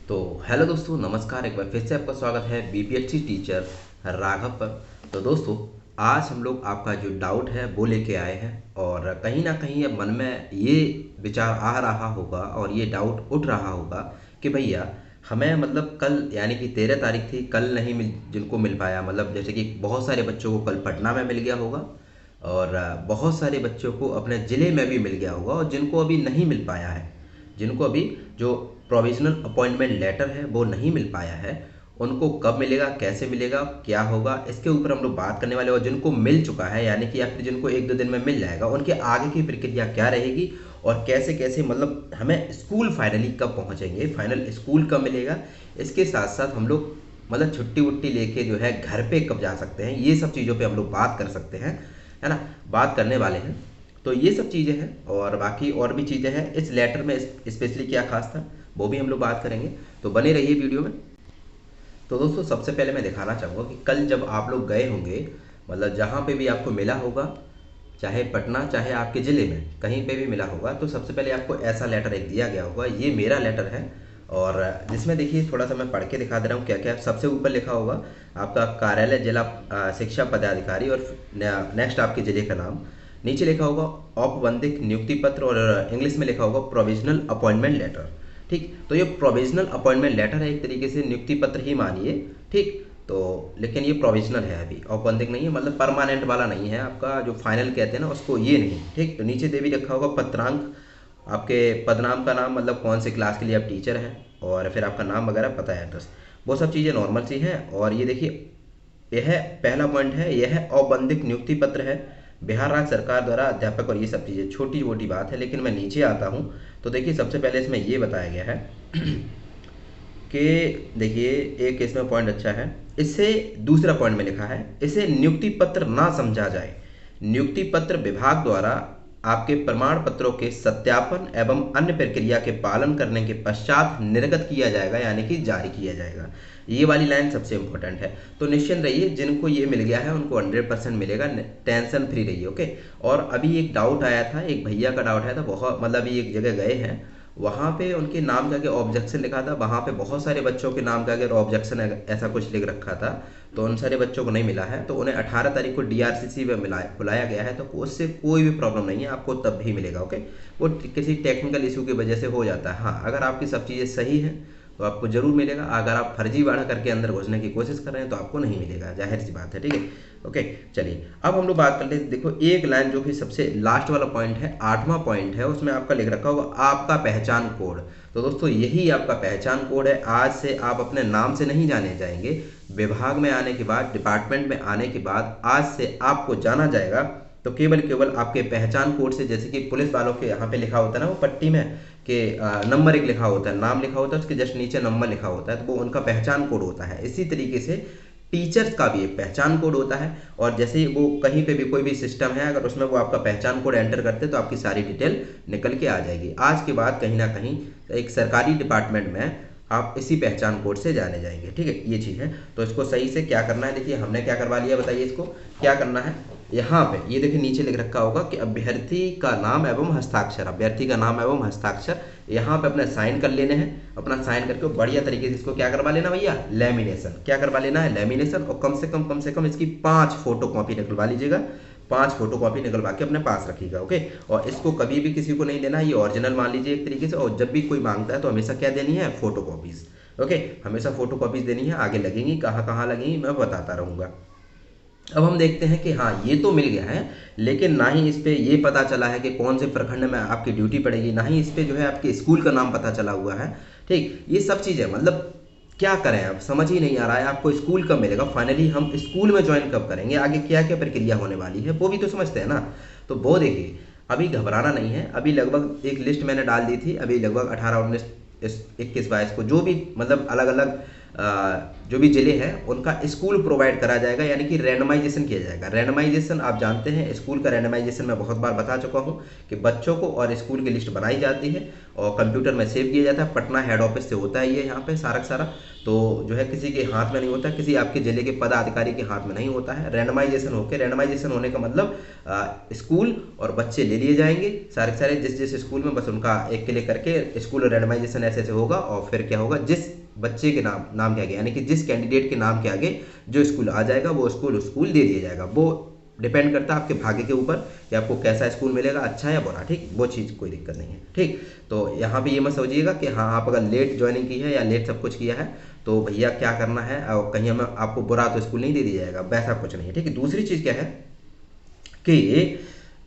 तो हेलो दोस्तों, नमस्कार। एक बार फिर से आपका स्वागत है बीपीएससी टीचर राघव पर। तो दोस्तों, आज हम लोग आपका जो डाउट है वो लेके आए हैं, और कहीं ना कहीं अब मन में ये विचार आ रहा होगा और ये डाउट उठ रहा होगा कि भैया हमें मतलब कल यानी कि 13 तारीख थी, कल नहीं मिल जिनको मिल पाया, मतलब जैसे कि बहुत सारे बच्चों को कल पटना में मिल गया होगा, और बहुत सारे बच्चों को अपने ज़िले में भी मिल गया होगा, और जिनको अभी नहीं मिल पाया है, जिनको अभी जो प्रोविजनल अपॉइंटमेंट लेटर है वो नहीं मिल पाया है, उनको कब मिलेगा, कैसे मिलेगा, क्या होगा, इसके ऊपर हम लोग बात करने वाले। और जिनको मिल चुका है यानी कि या फिर जिनको 1-2 दिन में मिल जाएगा, उनके आगे की प्रक्रिया क्या रहेगी और कैसे कैसे मतलब हमें स्कूल फाइनली कब पहुंचेंगे, फाइनल स्कूल कब मिलेगा, इसके साथ साथ हम लोग मतलब छुट्टी वुट्टी लेके जो है घर पे कब जा सकते हैं, ये सब चीज़ों पे हम लोग बात कर सकते हैं, है ना, बात करने वाले हैं। तो ये सब चीज़ें हैं, और बाकी और भी चीज़ें हैं इस लेटर में, स्पेशली क्या खास था वो भी हम लोग बात करेंगे। तो बने रहिए वीडियो में। तो दोस्तों, सबसे पहले मैं दिखाना चाहूँगा कि कल जब आप लोग गए होंगे, मतलब जहाँ पे भी आपको मिला होगा, चाहे पटना चाहे आपके ज़िले में कहीं पे भी मिला होगा, तो सबसे पहले आपको ऐसा लेटर एक दिया गया होगा। ये मेरा लेटर है, और जिसमें देखिए थोड़ा सा मैं पढ़ के दिखा दे रहा हूँ क्या क्या। सबसे ऊपर लिखा होगा आपका कार्यालय जिला शिक्षा पदाधिकारी, और नेक्स्ट आपके ज़िले का नाम। नीचे लिखा होगा औपबंधिक नियुक्ति पत्र, और इंग्लिश में लिखा होगा प्रोविजनल अपॉइंटमेंट लेटर। ठीक, तो ये प्रोविजनल अपॉइंटमेंट लेटर है, एक तरीके से नियुक्ति पत्र ही मानिए। ठीक, तो लेकिन ये प्रोविजनल है, अभी औपबंधिक नहीं है, मतलब परमानेंट वाला नहीं है आपका, जो फाइनल कहते हैं ना उसको, ये नहीं। ठीक, तो नीचे दे भी रखा होगा पत्रांक, आपके पदनाम का नाम, मतलब कौन से क्लास के लिए आप टीचर हैं, और फिर आपका नाम वगैरह, पता है, एड्रेस, वो सब चीज़ें नॉर्मल सी हैं। और ये देखिए, यह पहला पॉइंट है, यह औपबंधिक नियुक्ति पत्र है बिहार राज्य सरकार द्वारा अध्यापक, और ये सब चीज़ें छोटी मोटी बात है। लेकिन मैं नीचे आता हूँ तो देखिए, सबसे पहले इसमें ये बताया गया है कि देखिए, एक इसमें पॉइंट अच्छा है, इसे दूसरा पॉइंट में लिखा है, इसे नियुक्ति पत्र ना समझा जाए। नियुक्ति पत्र विभाग द्वारा आपके प्रमाण पत्रों के सत्यापन एवं अन्य प्रक्रिया के पालन करने के पश्चात निर्गत किया जाएगा, यानी कि जारी किया जाएगा। ये वाली लाइन सबसे इंपॉर्टेंट है। तो निश्चिंत रहिए, जिनको ये मिल गया है उनको 100% मिलेगा, टेंशन फ्री रहिए। ओके। और अभी एक डाउट आया था, एक भैया का डाउट आया था, बहुत मतलब अभी एक जगह गए हैं, वहाँ पे उनके नाम के आगे ऑब्जेक्शन लिखा था, वहाँ पे बहुत सारे बच्चों के नाम के आगे ऑब्जेक्शन ऐसा कुछ लिख रखा था, तो उन सारे बच्चों को नहीं मिला है, तो उन्हें 18 तारीख को डीआरसीसी में बुलाया गया है, तो उससे कोई भी प्रॉब्लम नहीं है, आपको तब भी मिलेगा। ओके, वो किसी टेक्निकल इशू की वजह से हो जाता है। हाँ, अगर आपकी सब चीज़ें सही हैं तो आपको जरूर मिलेगा, अगर आप फर्जीवाड़ा करके अंदर घुसने की कोशिश कर रहे हैं तो आपको नहीं मिलेगा, जाहिर सी बात है। ठीक है, ओके। चलिए, अब हम लोग बात कर लेते हैं। देखो, एक लाइन जो कि सबसे लास्ट वाला पॉइंट है, 8वां पॉइंट है, उसमें आपका लिख रखा होगा आपका पहचान कोड। तो दोस्तों, यही आपका पहचान कोड है। आज से आप अपने नाम से नहीं जाने जाएंगे, विभाग में आने के बाद, डिपार्टमेंट में आने के बाद आज से आपको जाना जाएगा तो केवल केवल आपके पहचान कोड से। जैसे कि पुलिस वालों के यहाँ पे लिखा होता है ना, वो पट्टी में कि नंबर एक लिखा होता है, नाम लिखा होता है, उसके जस्ट नीचे नंबर लिखा होता है, तो वो उनका पहचान कोड होता है। इसी तरीके से टीचर्स का भी एक पहचान कोड होता है, और जैसे ही वो कहीं पे भी कोई भी सिस्टम है, अगर उसमें वो आपका पहचान कोड एंटर करते हैं तो आपकी सारी डिटेल निकल के आ जाएगी। आज के बाद कहीं ना कहीं एक सरकारी डिपार्टमेंट में आप इसी पहचान कोड से जाने जाएंगे। ठीक है, ये चीज़ है। तो इसको सही से क्या करना है, देखिए हमने क्या करवा लिया, बताइए इसको क्या करना है। यहाँ पे ये देखिए नीचे लिख रखा होगा कि अभ्यर्थी का नाम एवं हस्ताक्षर, अभ्यर्थी का नाम एवं हस्ताक्षर, यहाँ पे अपने साइन कर लेने हैं। अपना साइन करके बढ़िया तरीके से इसको क्या करवा लेना भैया, लेमिनेशन। क्या करवा लेना है, लेमिनेशन। और कम से कम इसकी 5 फोटो कॉपी निकलवा लीजिएगा, 5 फोटो कॉपी निकलवा के अपने पास रखिएगा। ओके, और इसको कभी भी किसी को नहीं देना, ये ओरिजिनल मान लीजिए एक तरीके से। और जब भी कोई मांगता है तो हमेशा क्या देनी है, फोटो कॉपीज। ओके, हमेशा फोटो कॉपीज देनी है। आगे लगेंगी कहाँ कहाँ लगेंगी मैं बताता रहूँगा। अब हम देखते हैं कि हाँ, ये तो मिल गया है, लेकिन ना ही इस पे ये पता चला है कि कौन से प्रखंड में आपकी ड्यूटी पड़ेगी, ना ही इस पे जो है आपके स्कूल का नाम पता चला हुआ है। ठीक, ये सब चीज़ें मतलब क्या करें, अब समझ ही नहीं आ रहा है आपको स्कूल कब मिलेगा, फाइनली हम स्कूल में ज्वाइन कब करेंगे, आगे क्या क्या प्रक्रिया होने वाली है वो भी तो समझते हैं ना। तो वो देखिए, अभी घबराना नहीं है। अभी लगभग एक लिस्ट मैंने डाल दी थी, अभी लगभग 18, 19, 21, 22 को जो भी मतलब अलग अलग जो भी जिले हैं उनका स्कूल प्रोवाइड करा जाएगा, यानी कि रैंडमाइजेशन किया जाएगा। रैंडमाइजेशन आप जानते हैं, स्कूल का रैंडमाइजेशन मैं बहुत बार बता चुका हूँ कि बच्चों को और स्कूल की लिस्ट बनाई जाती है और कंप्यूटर में सेव किया जाता है। पटना हेड ऑफिस से होता है ये यहाँ पे सारा का सारा, तो जो है किसी के हाथ में नहीं होता, किसी आपके जिले के पदाधिकारी के हाथ में नहीं होता है। रैंडमाइजेशन होने का मतलब स्कूल और बच्चे ले लिए जाएंगे सारे के सारे जिस जिस स्कूल में, बस उनका एक क्लिक करके स्कूल रैंडमाइजेशन ऐसे ऐसे होगा और फिर क्या होगा, जिस बच्चे के नाम के आगे, यानी कि जिस कैंडिडेट के नाम के आगे जो स्कूल आ जाएगा वो स्कूल दे दिया जाएगा। वो डिपेंड करता है आपके भाग्य के ऊपर कि आपको कैसा स्कूल मिलेगा, अच्छा या बुरा, ठीक, वो चीज़ कोई दिक्कत नहीं है, ठीक। तो यहाँ पे ये मत समझिएगा कि हाँ आप अगर लेट ज्वाइनिंग की है या लेट सब कुछ किया है तो भैया क्या करना है, और कहीं हमें आपको बुरा तो स्कूल नहीं दे दिया जाएगा, वैसा कुछ नहीं है, ठीक है। दूसरी चीज़ क्या है कि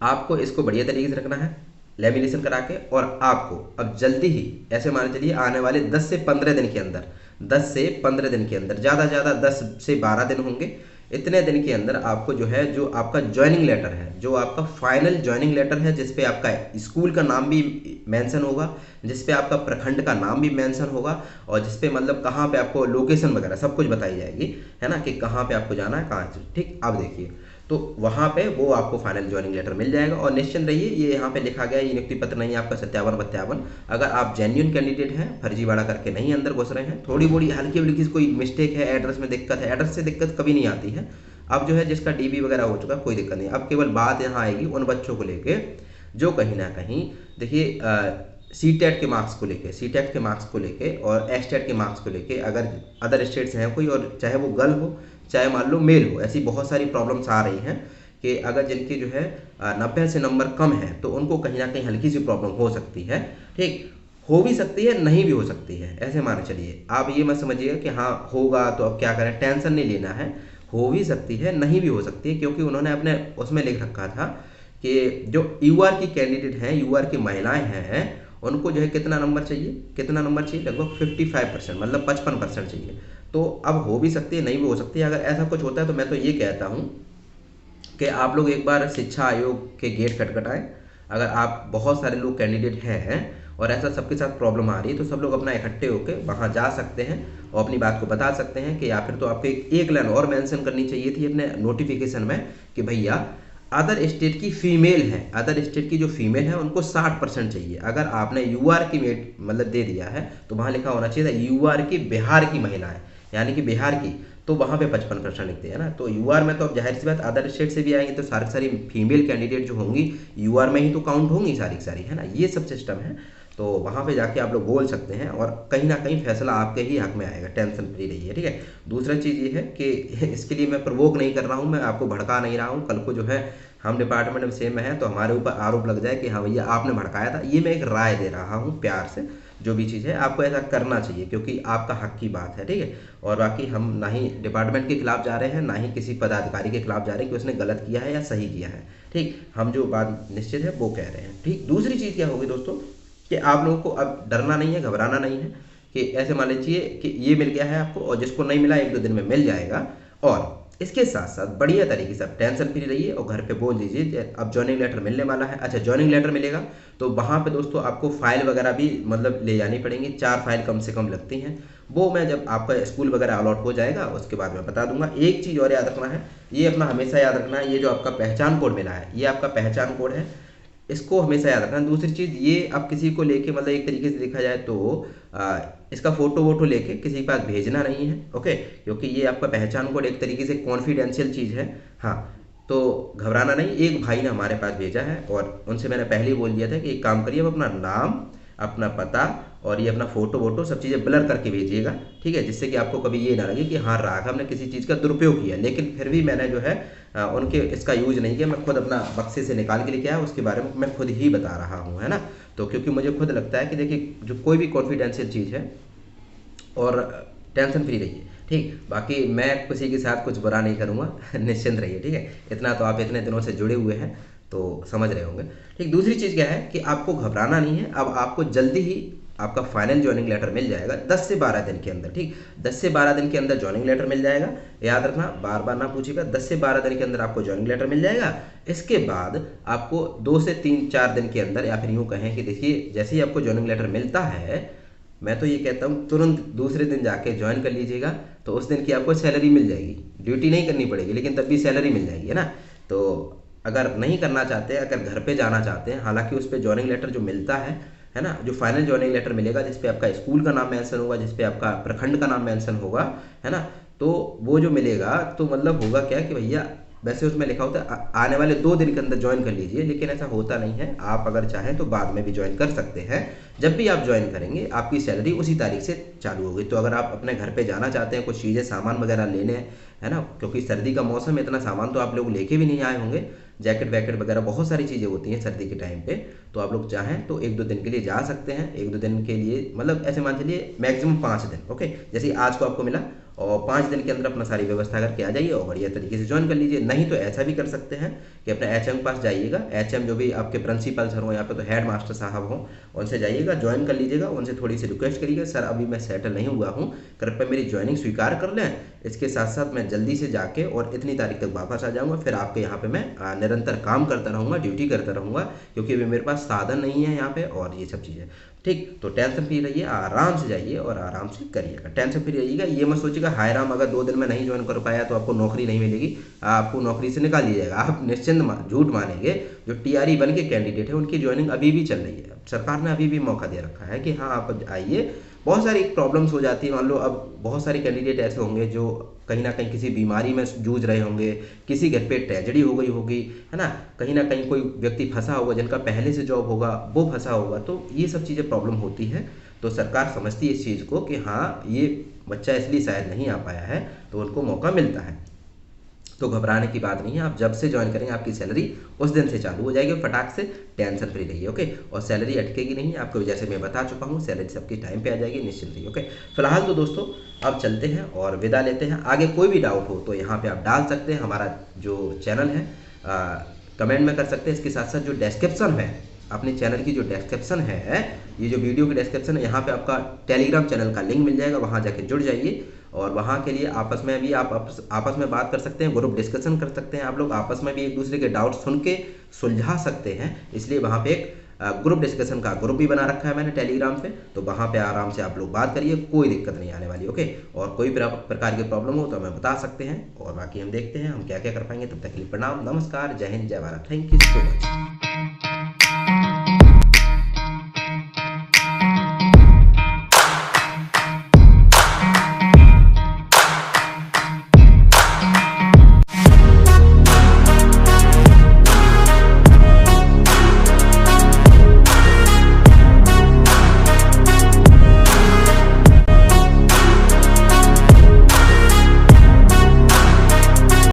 आपको इसको बढ़िया तरीके से रखना है लेमिनेशन करा के, और आपको अब जल्दी ही ऐसे मान चलिए आने वाले 10 से 15 दिन के अंदर, 10 से 15 दिन के अंदर, ज़्यादा से ज़्यादा 10 से 12 दिन होंगे, इतने दिन के अंदर आपको जो है, जो आपका ज्वाइनिंग लेटर है, जो आपका फाइनल ज्वाइनिंग लेटर है, जिसपे आपका स्कूल का नाम भी मेंशन होगा, जिसपे आपका प्रखंड का नाम भी मेंशन होगा, और जिसपे मतलब कहाँ पे आपको लोकेशन वगैरह सब कुछ बताई जाएगी, है ना, कि कहाँ पे आपको जाना है, कहाँ से, ठीक। अब देखिए, तो वहाँ पे वो आपको फाइनल ज्वाइनिंग लेटर मिल जाएगा। और निश्चिंत रहिए, ये यहाँ पे लिखा गया है, ये नियुक्ति पत्र नहीं है आपका 57-52। अगर आप जेन्युइन कैंडिडेट हैं, फर्जीवाड़ा करके नहीं अंदर घुस रहे हैं, थोड़ी बड़ी हल्की फुल्की कोई मिस्टेक है, एड्रेस में दिक्कत है, एड्रेस से दिक्कत कभी नहीं आती है। अब जो है जिसका डीबी वगैरह हो चुका, कोई दिक्कत नहीं। अब केवल बात यहाँ आएगी उन बच्चों को लेके जो कहीं ना कहीं, देखिए सीटेट के मार्क्स को लेके, सीटेट के मार्क्स को लेके और एस्टेट के मार्क्स को लेके, अगर अदर स्टेट से हैं कोई, और चाहे वो गर्ल हो चाहे मान लो मेल हो, ऐसी बहुत सारी प्रॉब्लम्स आ रही हैं कि अगर जिनके जो है 90 से नंबर कम है तो उनको कहीं ना कहीं हल्की सी प्रॉब्लम हो सकती है, ठीक। हो भी सकती है, नहीं भी हो सकती है, ऐसे मान चलिए। आप ये मत समझिएगा कि हाँ होगा तो अब क्या करें, टेंशन नहीं लेना है। हो भी सकती है, नहीं भी हो सकती है, क्योंकि उन्होंने अपने उसमें लिख रखा था कि जो यूआर की कैंडिडेट हैं, यूआर की महिलाएं हैं, उनको जो है कितना नंबर चाहिए, कितना नंबर चाहिए, लगभग 55%, मतलब 55% चाहिए। तो अब हो भी सकती है, नहीं भी हो सकती है। अगर ऐसा कुछ होता है तो मैं तो ये कहता हूँ कि आप लोग एक बार शिक्षा आयोग के गेट खटखटाएं। अगर आप बहुत सारे लोग कैंडिडेट हैं और ऐसा सबके साथ प्रॉब्लम आ रही है तो सब लोग अपना इकट्ठे होकर वहाँ जा सकते हैं और अपनी बात को बता सकते हैं। कि या फिर तो आपको एक लाइन और मेंशन करनी चाहिए थी अपने नोटिफिकेशन में कि भैया अदर स्टेट की फीमेल है, अदर स्टेट की जो फीमेल है उनको 60% चाहिए। अगर आपने यूआर की मेट मतलब दे दिया है तो वहाँ लिखा होना चाहिए था यूआर की बिहार की महिलाएं, यानी कि बिहार की, तो वहाँ पे 55% लिखते हैं ना। तो यूआर में तो अब जाहिर सी बात अदर स्टेट से भी आएंगे तो सारी सारी फीमेल कैंडिडेट जो होंगी यूआर में ही तो काउंट होंगी सारी सारी, है ना। ये सब सिस्टम है, तो वहाँ पे जाके आप लोग बोल सकते हैं और कहीं ना कहीं फैसला आपके ही हक में आएगा, टेंशन फ्री रहिए, ठीक है। दूसरा चीज़ ये है कि इसके लिए मैं प्रवोक नहीं कर रहा हूँ, मैं आपको भड़का नहीं रहा हूँ। कल को जो है हम डिपार्टमेंट में सेम में है तो हमारे ऊपर आरोप लग जाए कि हाँ भैया आपने भड़काया था। ये मैं एक राय दे रहा हूँ प्यार से, जो भी चीज़ है आपको ऐसा करना चाहिए क्योंकि आपका हक की बात है, ठीक है। और बाकी हम ना ही डिपार्टमेंट के खिलाफ जा रहे हैं, ना ही किसी पदाधिकारी के खिलाफ जा रहे हैं कि उसने गलत किया है या सही किया है, ठीक। हम जो बात निश्चित है वो कह रहे हैं, ठीक। दूसरी चीज़ क्या होगी दोस्तों कि आप लोगों को अब डरना नहीं है, घबराना नहीं है कि ऐसे मान लीजिए कि ये मिल गया है आपको और जिसको नहीं मिला 1-2 दिन में मिल जाएगा। और इसके साथ साथ बढ़िया तरीके से आप टेंशन फ्री रहिए और घर पे बोल दीजिए अब ज्वाइनिंग लेटर मिलने वाला है। अच्छा, ज्वाइनिंग लेटर मिलेगा तो वहाँ पे दोस्तों आपको फाइल वगैरह भी मतलब ले जानी पड़ेंगी, 4 फाइल कम से कम लगती हैं। वो मैं जब आपका स्कूल वगैरह अलॉट हो जाएगा उसके बाद मैं बता दूंगा। एक चीज़ और याद रखना है, ये अपना हमेशा याद रखना है, ये जो आपका पहचान कोड मिला है ये आपका पहचान कोड है, इसको हमेशा याद रखना। दूसरी चीज़ ये अब किसी को लेके मतलब एक तरीके से देखा जाए तो इसका फोटो वोटो लेके किसी के पास भेजना नहीं है, ओके, क्योंकि ये आपका पहचान कोड एक तरीके से कॉन्फिडेंशियल चीज़ है। हाँ, तो घबराना नहीं। एक भाई ने हमारे पास भेजा है और उनसे मैंने पहले ही बोल दिया था कि एक काम करिए, अब अपना नाम, अपना पता और ये अपना फोटो वोटो सब चीज़ें ब्लर करके भेजिएगा, ठीक है, जिससे कि आपको कभी ये ना लगे कि हाँ राघव ने किसी चीज़ का दुरुपयोग किया। लेकिन फिर भी मैंने जो है उनके इसका यूज नहीं किया, मैं खुद अपना बक्से से निकाल के लेके आया, उसके बारे में मैं खुद ही बता रहा हूँ, है ना। तो क्योंकि मुझे खुद लगता है कि देखिए जो कोई भी कॉन्फिडेंशियल चीज़ है और टेंशन फ्री रहिए, ठीक। बाकी मैं किसी के साथ कुछ बुरा नहीं करूँगा निश्चिंत रहिए, ठीक है। इतना तो आप इतने दिनों से जुड़े हुए हैं तो समझ रहे होंगे, ठीक। दूसरी चीज़ क्या है कि आपको घबराना नहीं है, अब आपको जल्दी ही आपका फाइनल ज्वाइनिंग लेटर मिल जाएगा 10 से 12 दिन के अंदर, ठीक। 10 से 12 दिन के अंदर ज्वाइनिंग लेटर मिल जाएगा। याद रखना, बार बार ना पूछिएगा, 10 से 12 दिन के अंदर आपको ज्वाइनिंग लेटर मिल जाएगा। इसके बाद आपको 2 से 3-4 दिन के अंदर, या फिर यूँ कहें कि देखिए जैसे ही आपको ज्वाइनिंग लेटर मिलता है, मैं तो ये कहता हूँ तुरंत दूसरे दिन जाके ज्वाइन कर लीजिएगा, तो उस दिन की आपको सैलरी मिल जाएगी। ड्यूटी नहीं करनी पड़ेगी लेकिन तब भी सैलरी मिल जाएगी, है ना। तो अगर नहीं करना चाहते, अगर घर पे जाना चाहते हैं, हालांकि उस पर ज्वाइनिंग लेटर जो मिलता है ना, जो फाइनल ज्वाइनिंग लेटर मिलेगा जिसपे आपका स्कूल का नाम मेंशन होगा, जिसपे आपका प्रखंड का नाम मेंशन होगा, है ना, तो वो जो मिलेगा तो मतलब होगा क्या कि भैया वैसे उसमें लिखा होता है आने वाले 2 दिन के अंदर ज्वाइन कर लीजिए, लेकिन ऐसा होता नहीं है। आप अगर चाहें तो बाद में भी ज्वाइन कर सकते हैं। जब भी आप ज्वाइन करेंगे आपकी सैलरी उसी तारीख से चालू होगी। तो अगर आप अपने घर पे जाना चाहते हैं, कुछ चीज़ें सामान वगैरह लेने, है ना, क्योंकि सर्दी का मौसम है, इतना सामान तो आप लोग लेके भी नहीं आए होंगे, जैकेट वैकेट वगैरह बहुत सारी चीज़ें होती हैं सर्दी के टाइम पे, तो आप लोग चाहें तो 1-2 दिन के लिए जा सकते हैं। 1-2 दिन के लिए मतलब ऐसे मान चलिए मैक्सिमम 5 दिन, ओके। जैसे आज को आपको मिला और 5 दिन के अंदर अपना सारी व्यवस्था करके आ जाइए और बढ़िया तरीके से ज्वाइन कर लीजिए। नहीं तो ऐसा भी कर सकते हैं कि अपने एचएम के पास जाइएगा, एचएम जो भी आपके प्रिंसिपल सर हो, यहाँ पे तो हेड मास्टर साहब हो, उनसे जाइएगा, ज्वाइन कर लीजिएगा। उनसे थोड़ी सी रिक्वेस्ट करिएगा, सर अभी मैं सेटल नहीं हुआ हूँ, कृपया मेरी ज्वाइनिंग स्वीकार कर लें। इसके साथ साथ मैं जल्दी से जाके और इतनी तारीख तक वापस आ जाऊँगा, फिर आपके यहाँ पे मैं निरंतर काम करता रहूँगा, ड्यूटी करता रहूँगा, क्योंकि अभी मेरे पास साधन नहीं है यहाँ पे और ये सब चीज़ें। ठीक, तो टेंशन फ्री रहिए, आराम से जाइए और आराम से करिएगा, टेंशन फ्री रहिएगा। ये मत सोचिएगा हाय राम अगर 2 दिन में नहीं ज्वाइन कर पाया तो आपको नौकरी नहीं मिलेगी, आपको नौकरी से निकाल दिया जाएगा। आप निश्चिंत झूठ मानेंगे, जो टीआरई बन के कैंडिडेट है उनकी ज्वाइनिंग अभी भी चल रही है। सरकार ने अभी भी मौका दे रखा है कि हाँ आप आइए। बहुत सारी प्रॉब्लम्स हो जाती है, मान लो अब बहुत सारे कैंडिडेट ऐसे होंगे जो कहीं ना कहीं किसी बीमारी में जूझ रहे होंगे, किसी घर पे ट्रेजेडी हो गई होगी, है ना कहीं कोई व्यक्ति फंसा होगा, जिनका पहले से जॉब होगा वो फंसा होगा, तो ये सब चीज़ें प्रॉब्लम होती है। तो सरकार समझती है इस चीज़ को कि हाँ ये बच्चा इसलिए शायद नहीं आ पाया है, तो उनको मौका मिलता है। तो घबराने की बात नहीं है, आप जब से ज्वाइन करेंगे आपकी सैलरी उस दिन से चालू हो जाएगी, फटाक से, टेंशन फ्री रहिए, ओके। और सैलरी अटकेगी नहीं आपको, जैसे मैं बता चुका हूँ, सैलरी सबकी टाइम पे आ जाएगी, निश्चिंत रहिए, ओके। फिलहाल तो दोस्तों अब चलते हैं और विदा लेते हैं। आगे कोई भी डाउट हो तो यहाँ पे आप डाल सकते हैं, हमारा जो चैनल है कमेंट में कर सकते हैं। इसके साथ साथ जो डिस्क्रिप्शन है, अपने चैनल की जो डिस्क्रिप्शन है, ये जो वीडियो की डिस्क्रिप्शन है, यहाँ पे आपका टेलीग्राम चैनल का लिंक मिल जाएगा, वहाँ जाके जुड़ जाइए। और वहाँ के लिए आपस में भी आप आपस में बात कर सकते हैं, ग्रुप डिस्कशन कर सकते हैं, आप लोग आपस में भी एक दूसरे के डाउट सुन के सुलझा सकते हैं। इसलिए वहाँ पे एक ग्रुप डिस्कशन का ग्रुप भी बना रखा है मैंने टेलीग्राम पे, तो वहाँ पे आराम से आप लोग बात करिए, कोई दिक्कत नहीं आने वाली, ओके। और कोई प्रकार की प्रॉब्लम हो तो हमें बता सकते हैं, और बाकी हम देखते हैं हम क्या क्या कर पाएंगे। तब तक के लिए प्रणाम, नमस्कार, जय हिंद, जय Bharat, thank you so much.